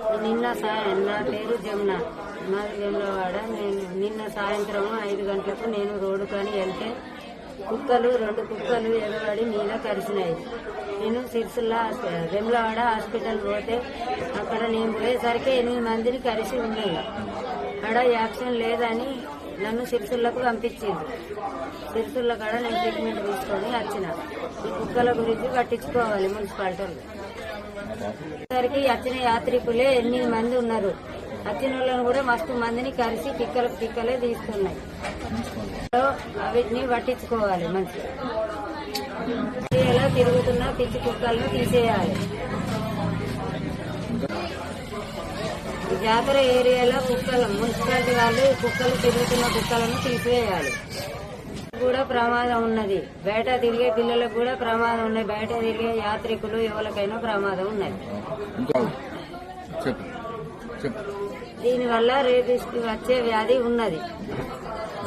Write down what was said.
నా పేరు జమున, మాది వేములవాడ. నిన్న సాయంత్రం 5 గంటలకు నేను రోడ్డు కానీ వెళ్తే రెండు కుక్కలు ఎగబడి మీద కరిసినాయి. నేను సిరిసిల్ల వేములవాడ హాస్పిటల్ పోతే అక్కడ నేను పోయేసరికి 8 మందిని కరిసి ఉన్నాయి. అక్కడ యాక్షన్ లేదని నన్ను సిరిసిల్లకు పంపించింది. సిరిసిల్ల కాడ నేను ట్రీట్మెంట్ తీసుకొని వచ్చిన. ఈ కుక్కల గురించి పట్టించుకోవాలి మున్సిపాలిటీ. సరికి వచ్చిన యాత్రికులే 8 మంది ఉన్నారు. వచ్చిన వాళ్ళని కూడా మస్తు మందిని కలిసి పిక్కలే తీస్తున్నాయి. వీటిని పట్టించుకోవాలి మంచిగా. ఏరియాలో తిరుగుతున్న పిచ్చి కుక్కలను తీసేయాలి. జాతర ఏరియాలో మున్సిపాలిటీ వాళ్ళు కుక్కలు తిరుగుతున్న కుక్కలను తీసివేయాలి. కూడా ప్రమాదం ఉన్నది. బయట తిరిగే పిల్లలకు కూడా ప్రమాదం ఉన్నది. బయట తిరిగే యాత్రికులు ఎవరికైనా ప్రమాదం ఉన్నది. దీనివల్ల రేపిస్ట్ వచ్చే వ్యాధి ఉన్నది.